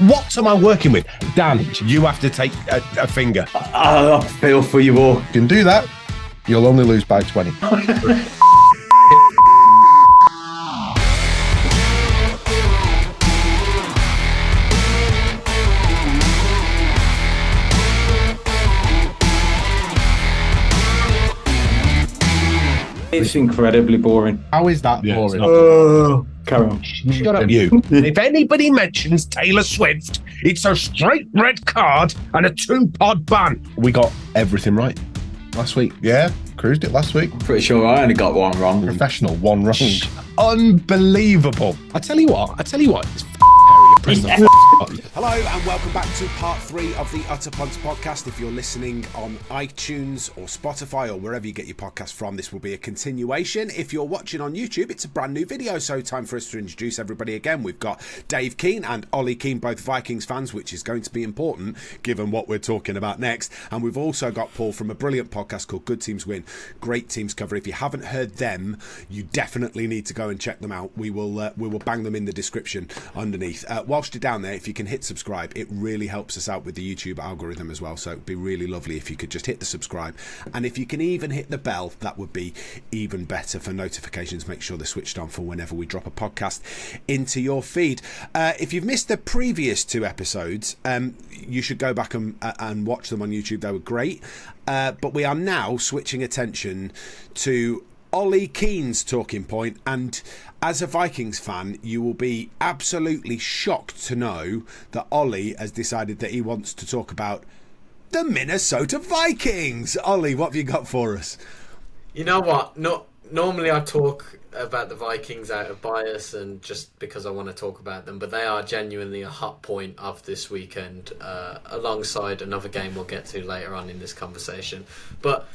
What am I working with? Dan, you have to take a finger. I feel for you all. If you can do that, you'll only lose by 20. It's incredibly boring. How is that boring? Carry on. Shut up, you. If anybody mentions Taylor Swift, it's a straight red card and a 2-pod ban. We got everything right last week. Yeah, cruised it last week. Pretty sure I only got one wrong. Professional, one wrong. Unbelievable. I tell you what, it's Hello and welcome back to part 3 of the Utter Punts Podcast. If you're listening on iTunes or Spotify or wherever you get your podcast from, this will be a continuation. If you're watching on YouTube, it's a brand new video, so time for us to introduce everybody again. We've got Dave Keane and Ollie Keane, both Vikings fans, which is going to be important given what we're talking about next. And we've also got Paul from a brilliant podcast called Good Teams Win, Great Teams Cover. If you haven't heard them, you definitely need to go and check them out. We will bang them in the description underneath. Whilst you're down there, if you can hit subscribe, it really helps us out with the YouTube algorithm as well, so it'd be really lovely if you could just hit the subscribe, and if you can even hit the bell, that would be even better for notifications. Make sure they're switched on for whenever we drop a podcast into your feed. If you've missed the previous 2 episodes, you should go back and watch them on YouTube. They were great, but we are now switching attention to Ollie Keane's talking point, and as a Vikings fan, you will be absolutely shocked to know that Ollie has decided that he wants to talk about the Minnesota Vikings. Ollie, what have you got for us? You know what? Normally I talk about the Vikings out of bias and just because I want to talk about them, but they are genuinely a hot point of this weekend, alongside another game we'll get to later on in this conversation. But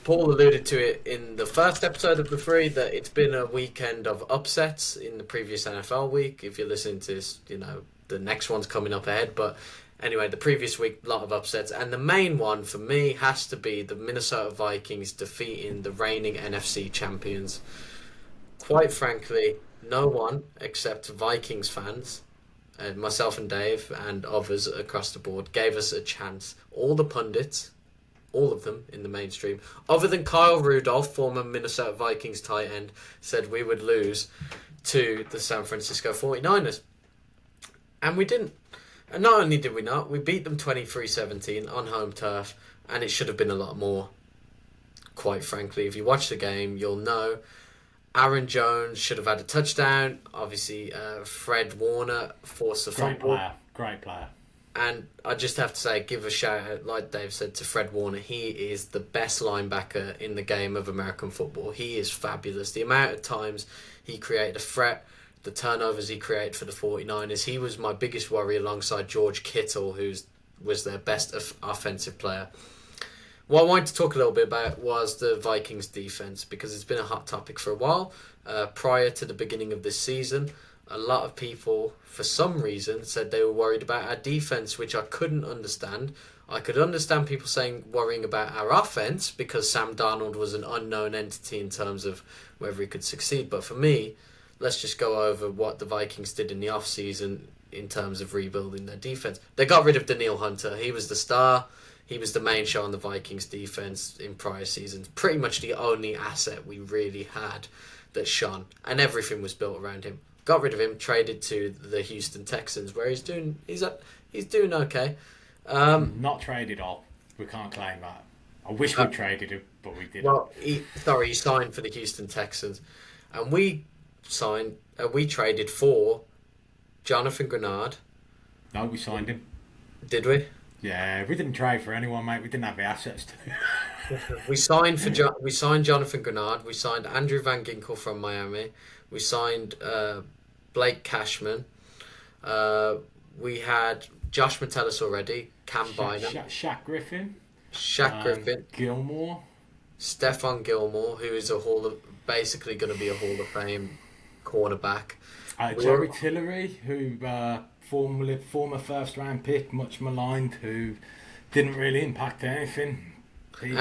Paul alluded to it in the first episode of the 3 that it's been a weekend of upsets in the previous NFL week. If you're listening to this, you know, the next one's coming up ahead. But anyway, the previous week, a lot of upsets. And the main one for me has to be the Minnesota Vikings defeating the reigning NFC champions. Quite frankly, no one except Vikings fans, myself and Dave and others across the board, gave us a chance. All the pundits, all of them in the mainstream, other than Kyle Rudolph, former Minnesota Vikings tight end, said we would lose to the San Francisco 49ers. And we didn't. And not only did we not, we beat them 23-17 on home turf, and it should have been a lot more. Quite frankly, if you watch the game, you'll know Aaron Jones should have had a touchdown. Obviously, Fred Warner forced a fumble. Great player. And I just have to say, give a shout out, like Dave said, to Fred Warner. He is the best linebacker in the game of American football. He is fabulous. The amount of times he created a threat, the turnovers he created for the 49ers, he was my biggest worry alongside George Kittle, who was their best offensive player. What I wanted to talk a little bit about was the Vikings defense, because it's been a hot topic for a while. Prior to the beginning of this season, a lot of people, for some reason, said they were worried about our defense, which I couldn't understand. I could understand people worrying about our offense because Sam Darnold was an unknown entity in terms of whether he could succeed. But for me, let's just go over what the Vikings did in the offseason in terms of rebuilding their defense. They got rid of Danielle Hunter. He was the star. He was the main show on the Vikings defense in prior seasons. Pretty much the only asset we really had that shone. And everything was built around him. Got rid of him, traded to the Houston Texans, where he's doing okay. Not traded all. We can't claim that. I wish we traded him, but we didn't. Well, he signed for the Houston Texans, and we traded for Jonathan Grenard. No, we signed him. Did we? Yeah, we didn't trade for anyone, mate. We didn't have the assets to. We signed Jonathan Grenard. We signed Andrew Van Ginkel from Miami. We signed Blake Cashman. We had Josh Metellus already. Cam Bynum. Shaq Griffin. Gilmore. Stephon Gilmore, who is basically going to be a Hall of Fame cornerback. Jerry Tillery, who former first round pick, much maligned, who didn't really impact anything. We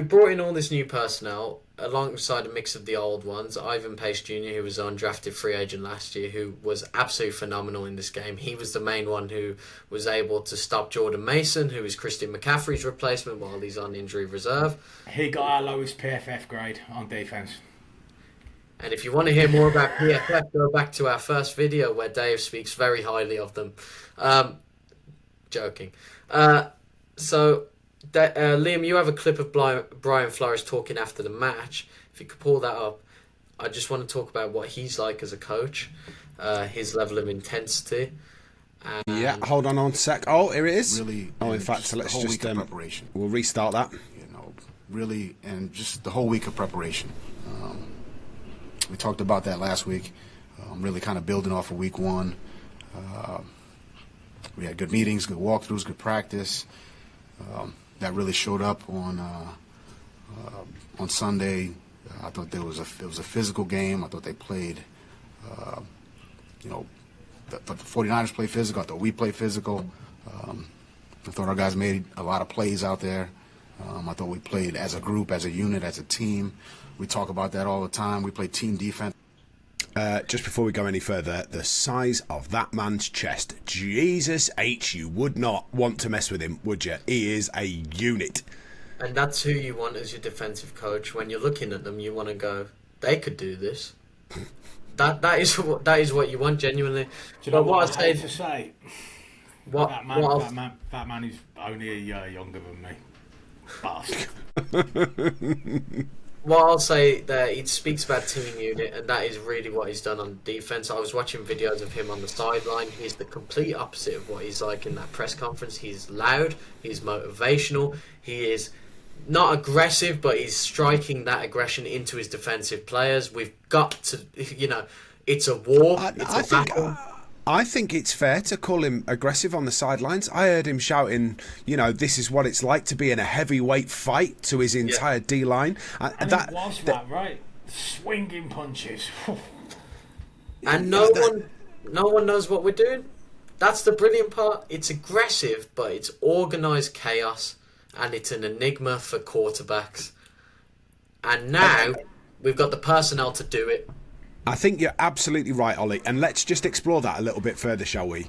brought in all this new personnel, alongside a mix of the old ones, Ivan Pace Jr., who was an undrafted free agent last year, who was absolutely phenomenal in this game. He was the main one who was able to stop Jordan Mason, who is Christian McCaffrey's replacement while he's on injury reserve. He got our lowest PFF grade on defense. And if you want to hear more about PFF, go back to our first video where Dave speaks very highly of them. Joking. Liam, you have a clip of Brian Flores talking after the match. If you could pull that up. I just want to talk about what he's like as a coach, his level of intensity. Yeah, hold on a sec. Oh, here it is. Really, in fact, so let's just preparation. We'll restart that. Really, and just the whole week of preparation. We talked about that last week. Really kind of building off of week one. We had good meetings, good walkthroughs, good practice. That really showed up on Sunday. I thought it was a physical game. I thought they played, the 49ers played physical. I thought we played physical. I thought our guys made a lot of plays out there. I thought we played as a group, as a unit, as a team. We talk about that all the time. We play team defense. Just before we go any further, the size of that man's chest. Jesus H, you would not want to mess with him, would you? He is a unit. And that's who you want as your defensive coach. When you're looking at them, you want to go, they could do this. that is what you want, genuinely. Do you know what I hate to say? What, that man is only a year younger than me. Bastard. Well, I'll say that it speaks about team unit, and that is really what he's done on defense. I was watching videos of him on the sideline. He's the complete opposite of what he's like in that press conference. He's loud, he's motivational, he is not aggressive, but he's striking that aggression into his defensive players. We've got to, it's a war. It's a battle. I think it's fair to call him aggressive on the sidelines. I heard him shouting, this is what it's like to be in a heavyweight fight to his entire D-line. And that was that, right? Swinging punches. And no one knows what we're doing. That's the brilliant part. It's aggressive, but it's organised chaos, and it's an enigma for quarterbacks. And now we've got the personnel to do it. I think you're absolutely right, Ollie, and let's just explore that a little bit further, shall we?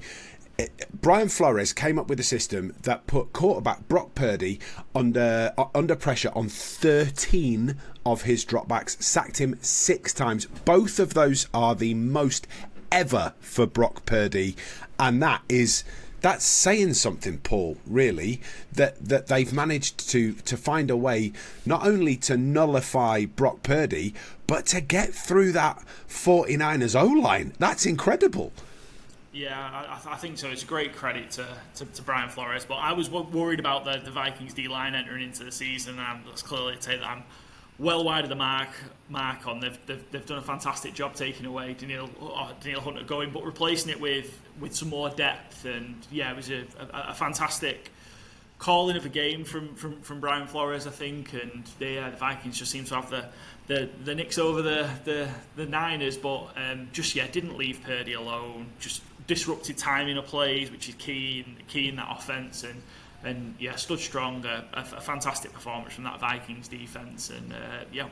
Brian Flores came up with a system that put quarterback Brock Purdy under pressure on 13 of his dropbacks, sacked him 6 times. Both of those are the most ever for Brock Purdy, and that's saying something, Paul, really, that they've managed to find a way not only to nullify Brock Purdy, but to get through that 49ers O-line. That's incredible. Yeah, I think so. It's a great credit to Brian Flores, but I was worried about the Vikings D-line entering into the season, and let's clearly say that I'm well wide of the mark on. They've done a fantastic job taking away Danielle Hunter going, but replacing it with some more depth. And yeah, it was a fantastic calling of a game from Brian Flores, I think. And the Vikings just seem to have the nicks over the Niners, but didn't leave Purdy alone. Just disrupted timing of plays, which is key in that offense. And stood strong. A fantastic performance from that Vikings defense, and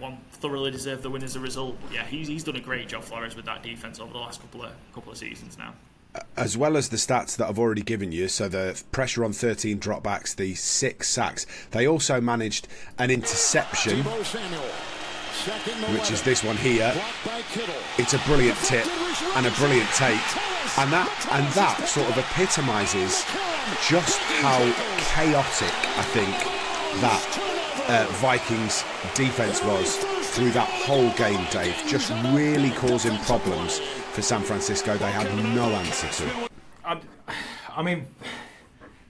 one thoroughly deserved the win as a result. Yeah, he's done a great job, Flores, with that defense over the last couple of seasons now. As well as the stats that I've already given you, so the pressure on 13 dropbacks, the 6 sacks, they also managed an interception, which is this one here. It's a brilliant tip and a brilliant take, and that sort of epitomises just how chaotic I think that Vikings defense was through that whole game, Dave. Just really causing problems for San Francisco. They had no answer to it. I mean,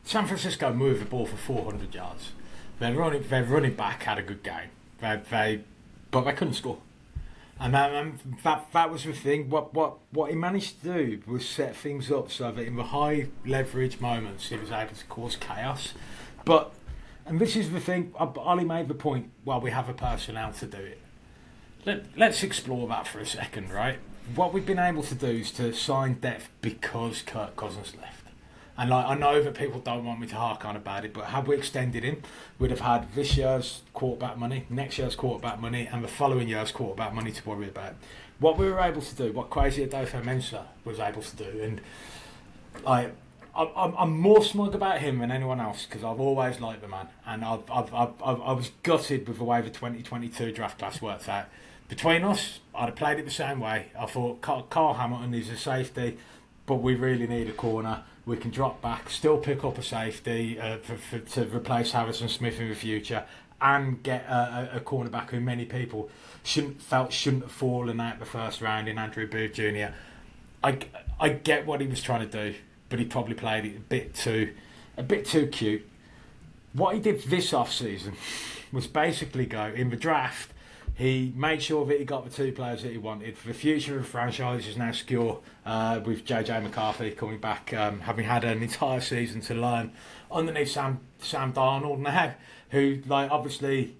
San Francisco moved the ball for 400 yards. Their running back had a good game. But they couldn't score. And that was the thing. What he managed to do was set things up so that in the high leverage moments he was able to cause chaos. And this is the thing, Ollie made the point, we have the personnel to do it. Let's explore that for a second, right? What we've been able to do is to sign depth because Kirk Cousins left. And like, I know that people don't want me to hark on about it, but had we extended him, we'd have had this year's quarterback money, next year's quarterback money, and the following year's quarterback money to worry about. What we were able to do, what Crazy Adolfo Mensah was able to do, and I'm more smug about him than anyone else because I've always liked the man, and I was gutted with the way the 2022 draft class worked out. Between us, I'd have played it the same way. I thought Carl Hamilton is a safety, but we really need a corner. We can drop back, still pick up a safety to replace Harrison Smith in the future, and get a cornerback who many people shouldn't have fallen out the first round in Andrew Booth Jr. I get what he was trying to do, but he probably played it a bit too cute. What he did this off-season was basically go in the draft. He made sure that he got the 2 players that he wanted. The future of the franchise is now secure with JJ McCarthy coming back, having had an entire season to learn underneath Sam Darnold now, who, like, obviously,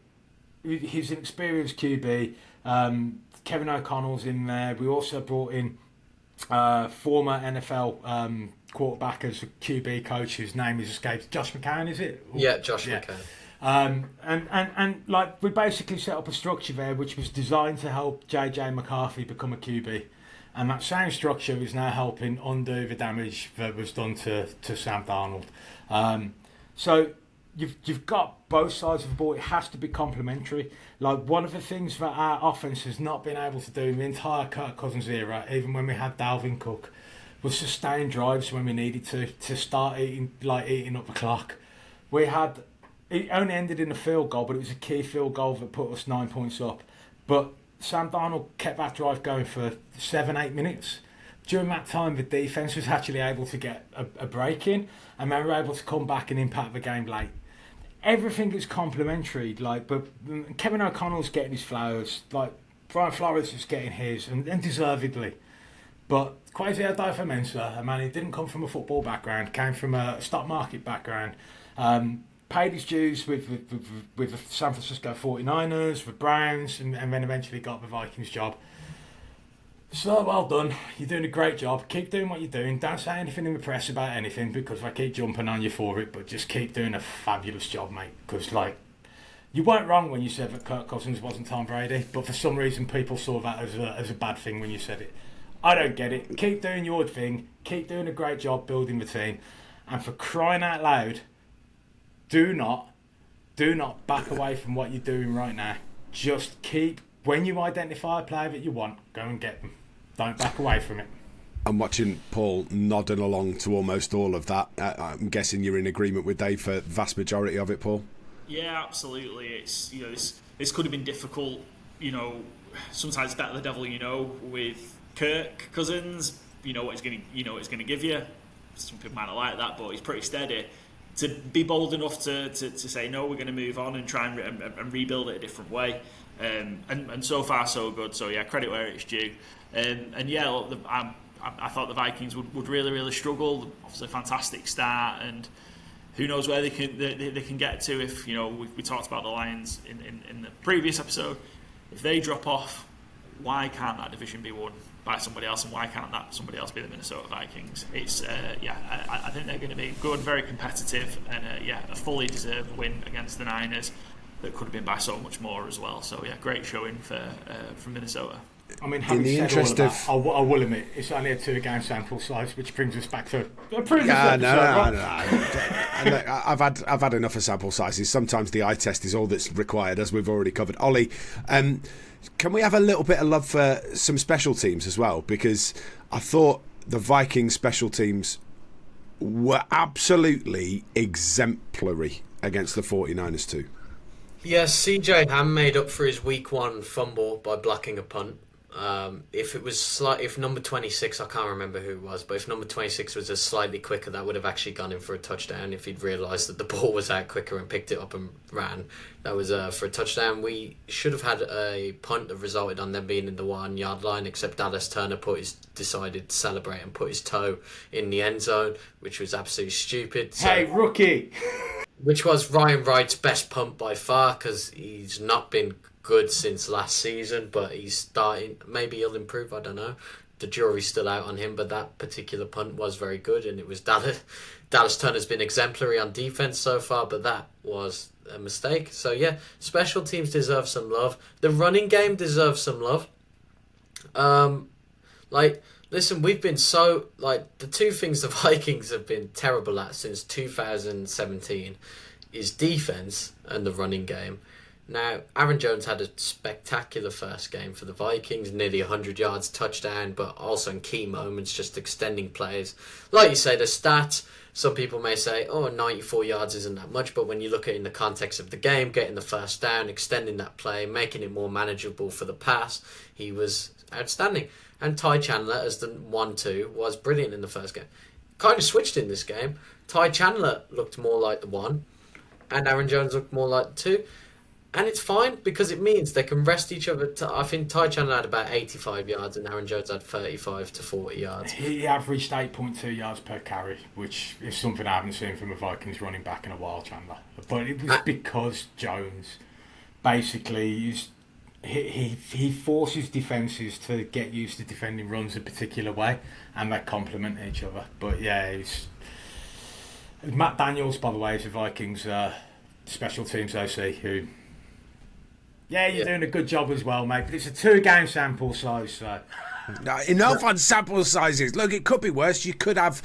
he's an experienced QB. Kevin O'Connell's in there. We also brought in former NFL quarterback as a QB coach whose name is escaped. Josh McCown, is it? Yeah, Josh McCown. And like, we basically set up a structure there which was designed to help JJ McCarthy become a QB, and that same structure is now helping undo the damage that was done to Sam Darnold. So you've got both sides of the ball. It has to be complementary. Like, one of the things that our offense has not been able to do in the entire Kirk Cousins era, even when we had Dalvin Cook, was sustain drives when we needed to start eating up the clock. It only ended in a field goal, but it was a key field goal that put us 9 points up. But Sam Darnold kept that drive going for 7-8 minutes. During that time, the defence was actually able to get a break in, and they were able to come back and impact the game late. Everything is complementary, but Kevin O'Connell's getting his flowers, like Brian Flores is getting his, and deservedly. But Kwesi Adofo-Mensah, a man who didn't come from a football background, came from a stock market background, paid his dues with the San Francisco 49ers, the Browns, and then eventually got the Vikings job. So, well done. You're doing a great job. Keep doing what you're doing. Don't say anything in the press about anything because I keep jumping on you for it, but just keep doing a fabulous job, mate. Because, you weren't wrong when you said that Kirk Cousins wasn't Tom Brady, but for some reason people saw that as a bad thing when you said it. I don't get it. Keep doing your thing. Keep doing a great job building the team. And for crying out loud, do not back away from what you're doing right now. Just keep, when you identify a player that you want, go and get them. Don't back away from it. I'm watching Paul nodding along to almost all of that. I'm guessing you're in agreement with Dave for the vast majority of it, Paul? Yeah, absolutely. It's this could have been difficult. Sometimes better the devil with Kirk Cousins. You know what he's gonna give you. Some people might not like that, but he's pretty steady. To be bold enough to say no, we're going to move on and try and rebuild it a different way, and so far so good. So yeah, credit where it's due. And yeah, look, I thought the Vikings would really struggle. Obviously, a fantastic start, and who knows where they can get to if we talked about the Lions in the previous episode. If they drop off, why can't that division be won by somebody else, and why can't that somebody else be the Minnesota Vikings? It's I think they're going to be good, very competitive, and a fully deserved win against the Niners that could have been by so much more as well. So yeah, great showing from Minnesota. I mean, having said all of that, I will admit it's only a 2-game sample size, which brings us back to a previous episode. No. I've had enough of sample sizes. Sometimes the eye test is all that's required, as we've already covered. Ollie, can we have a little bit of love for some special teams as well? Because I thought the Vikings special teams were absolutely exemplary against the 49ers too. Yes, CJ Ham made up for his week 1 fumble by blocking a punt. If number 26, I can't remember who it was, but if number 26 was just slightly quicker, that would have actually gone in for a touchdown if he'd realised that the ball was out quicker and picked it up and ran. That was for a touchdown. We should have had a punt that resulted on them being in the 1-yard line, except Dallas Turner decided to celebrate and put his toe in the end zone, which was absolutely stupid. Hey, rookie! Which was Ryan Wright's best punt by far, because he's not been good since last season, but he's starting. Maybe he'll improve, I don't know. the jury's still out on him, but that particular punt was very good, and it was Dallas Turner's been exemplary on defense so far, but that was a mistake. So yeah, special teams deserve some love. The running game deserves some love. Listen, we've been the two things the Vikings have been terrible at since 2017 is defense and the running game. Now, Aaron Jones had a spectacular first game for the Vikings, nearly 100 yards, touchdown, but also in key moments, just extending plays. Like you say, the stats, some people may say, 94 yards isn't that much, but when you look at it in the context of the game, getting the first down, extending that play, making it more manageable for the pass, he was outstanding. And Ty Chandler, as the 1-2, was brilliant in the first game. Kind of switched in this game. Ty Chandler looked more like the 1, and Aaron Jones looked more like the 2. And it's fine because it means they can rest each other. I think Ty Chandler had about 85 yards and Aaron Jones had 35 to 40 yards. He averaged 8.2 yards per carry, which is something I haven't seen from a Vikings running back in a while, Chandler. But it was because Jones basically he forces defences to get used to defending runs a particular way, and they complement each other. But yeah, Matt Daniels, by the way, is the Vikings special teams OC who... Yeah, you're doing a good job as well, mate. But it's a 2-game sample size, so enough on sample sizes. Look, it could be worse. You could have,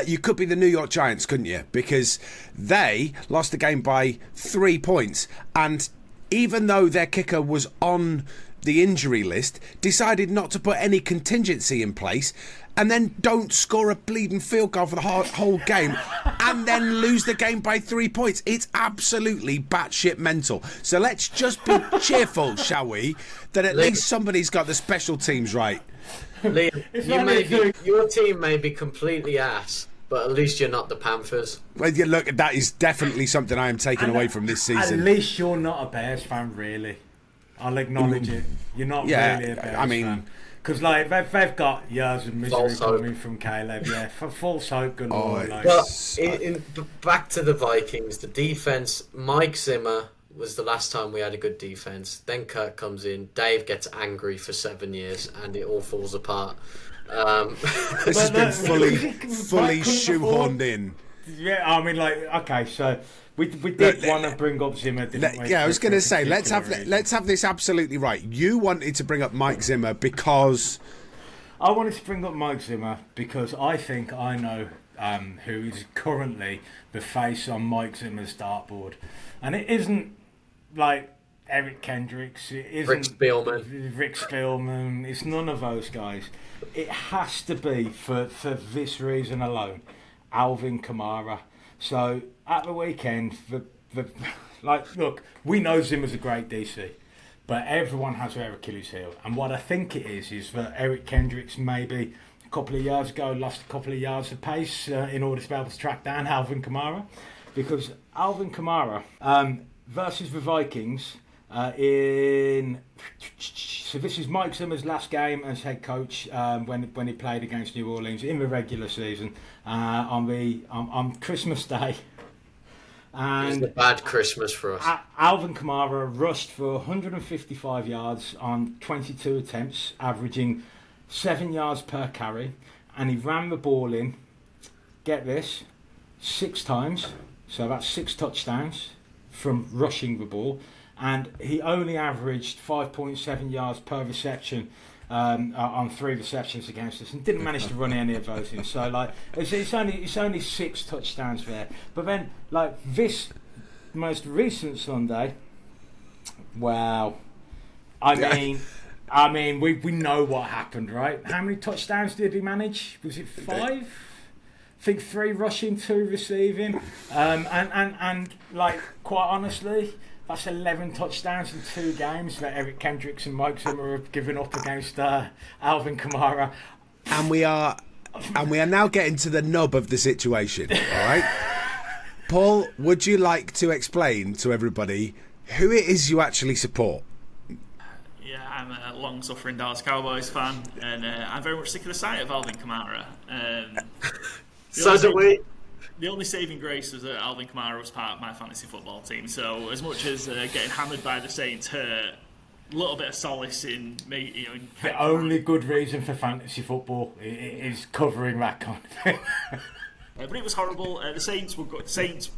you could be the New York Giants, couldn't you? Because they lost the game by 3 points, and even though their kicker was on the injury list, decided not to put any contingency in place, and then don't score a bleeding field goal for the whole game, and then lose the game by 3 points. It's absolutely batshit mental. So let's just be cheerful, shall we, that at least somebody's got the special teams right. Liam, your team may be completely ass, but at least you're not the Panthers. Well, yeah, look, that is definitely something I am taking away from this season. At least you're not a Bears fan, really. I'll acknowledge it. You're not really a Bears fan. Because they've got years of misery coming from Caleb, for false hope galore. Back to the Vikings, the defense. Mike Zimmer was the last time we had a good defense. Then Kirk comes in, Dave gets angry for 7 years, and it all falls apart. This has been fully shoehorned in. Yeah, I mean, okay, so we did want to bring up Zimmer, didn't we? Yeah, I was going to say, let's have this absolutely right. You wanted to bring up Mike Zimmer because... I wanted to bring up Mike Zimmer because I think I know who is currently the face on Mike Zimmer's dartboard. And it isn't like Eric Kendricks, it isn't Rick Spielman, it's none of those guys. It has to be, for this reason alone, Alvin Kamara. So at the weekend, look, we know Zimmer's a great DC, but everyone has their Achilles heel. And what I think it is that Eric Kendricks maybe a couple of years ago lost a couple of yards of pace in order to be able to track down Alvin Kamara, because Alvin Kamara versus the Vikings so this is Mike Zimmer's last game as head coach when he played against New Orleans in the regular season on Christmas Day. And it was a bad Christmas for us. Alvin Kamara rushed for 155 yards on 22 attempts, averaging 7 yards per carry, and he ran the ball in, get this, 6 times, so that's 6 touchdowns from rushing the ball. And he only averaged 5.7 yards per reception on 3 receptions against us, and didn't manage to run any of those in. So it's only 6 touchdowns there. But then this most recent Sunday, wow! I mean, we know what happened, right? How many touchdowns did he manage? Was it 5? I think 3 rushing, 2 receiving, and quite honestly, that's 11 touchdowns in 2 games that Eric Kendricks and Mike Zimmer have given up against Alvin Kamara. And we are now getting to the nub of the situation, all right? Paul, would you like to explain to everybody who it is you actually support? Yeah, I'm a long-suffering Dallas Cowboys fan, and I'm very much sick of the sight of Alvin Kamara. So do we. The only saving grace was that Alvin Kamara was part of my fantasy football team. So as much as getting hammered by the Saints hurt, little bit of solace in me. You know, the only good reason for fantasy football is covering that kind of thing. But it was horrible. The Saints were good.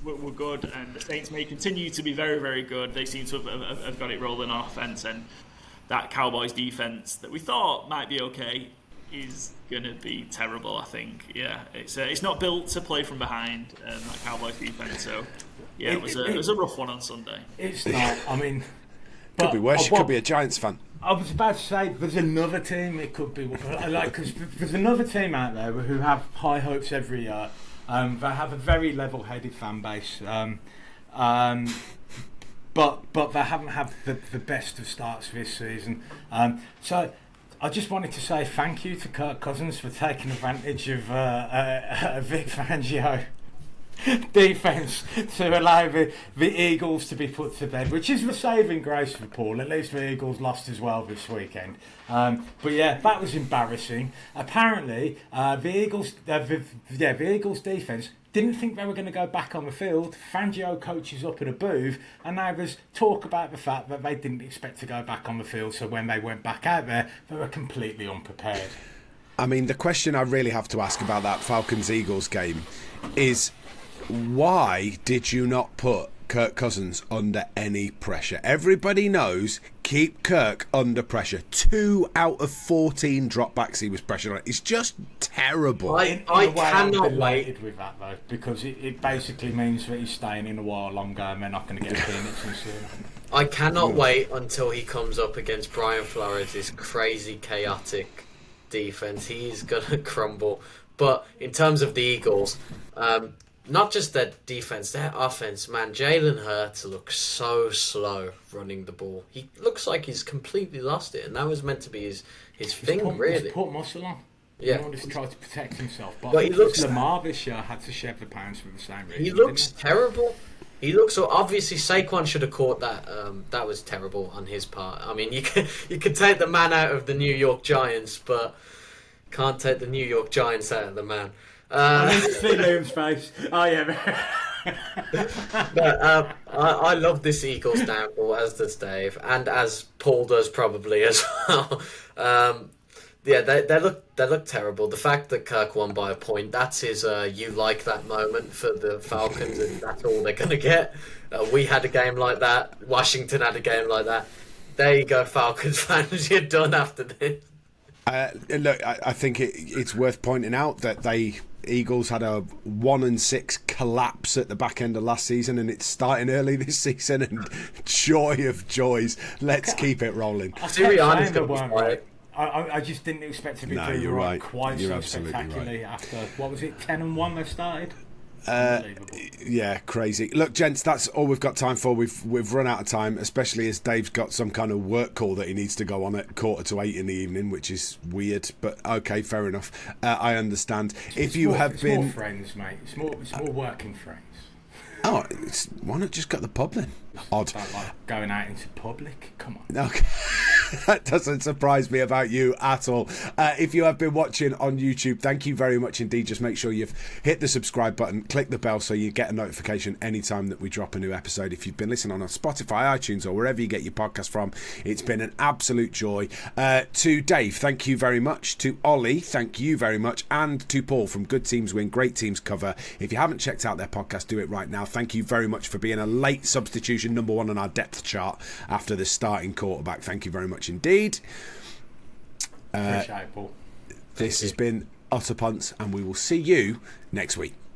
Were good, and the Saints may continue to be very, very good. They seem to have got it rolling on offense, and that Cowboys defense that we thought might be okay is gonna be terrible. I think. Yeah, it's not built to play from behind. That Cowboys defense. So yeah, it was a rough one on Sunday. It's not. I mean, could be worse. You could be a Giants fan. I was about to say there's another team. It could be because there's another team out there who have high hopes every year. They have a very level-headed fan base, but they haven't had the best of starts this season. So I just wanted to say thank you to Kirk Cousins for taking advantage of Vic Fangio defence to allow the Eagles to be put to bed, which is the saving grace for Paul. At least the Eagles lost as well this weekend. But yeah, that was embarrassing. Apparently, the Eagles defence didn't think they were going to go back on the field. Fangio coaches up at a booth, and there was talk about the fact that they didn't expect to go back on the field, so when they went back out there, they were completely unprepared. I mean, the question I really have to ask about that Falcons-Eagles game is, why did you not put Kirk Cousins under any pressure? Everybody knows, keep Kirk under pressure. 2 out of 14 dropbacks he was pressured on. It's just terrible. I cannot wait with that though, because it basically means that he's staying in a while longer and they're not going to get Phoenix and soon. I cannot wait until he comes up against Brian Flores' crazy, chaotic defense. He's going to crumble. But in terms of the Eagles, not just their defense, their offense, man. Jalen Hurts looks so slow running the ball. He looks like he's completely lost it, and that was meant to be his thing, really. He's put muscle on. Yeah. He wanted to try to protect himself. But he looks... Lamar this year had to shed the pounds for the same reason. He looks terrible. He looks so... Obviously, Saquon should have caught that. That was terrible on his part. I mean, you could take the man out of the New York Giants, but can't take the New York Giants out of the man. I need to see Liam's face. Oh yeah. But I love this Eagles downfall, as does Dave, and as Paul does probably as well. Yeah, they look terrible. The fact that Kirk won by a point, that's his you like that moment for the Falcons, and that's all they're gonna get. We had a game like that. Washington had a game like that. There you go, Falcons fans. You're done after this. Look, I think it's worth pointing out that Eagles had a 1-6 collapse at the back end of last season, and it's starting early this season. And joy of joys, let's keep it rolling. Sirianni's going to be quiet. I just didn't expect to be doing right quite so spectacularly after, what was it, 10-1 they started? Yeah, crazy. Look, gents, that's all we've got time for. We've run out of time, especially as Dave's got some kind of work call that he needs to go on at 7:45 in the evening, which is weird, but okay, fair enough. I understand. It's more friends, mate. It's more working friends. Oh, why not just get the pub then? Odd. Don't like going out into public. Come on. Okay. That doesn't surprise me about you at all. If you have been watching on YouTube, thank you very much indeed. Just make sure you've hit the subscribe button, click the bell so you get a notification anytime that we drop a new episode. If you've been listening on Spotify, iTunes, or wherever you get your podcast from, it's been an absolute joy. To Dave, thank you very much. To Ollie, thank you very much. And to Paul from Good Teams Win, Great Teams Cover. If you haven't checked out their podcast, do it right now. Thank you very much for being a late substitution, number one on our depth chart after the starting quarterback. Thank you very much indeed. Appreciate it, Paul. This has been Utter Punts, and we will see you next week.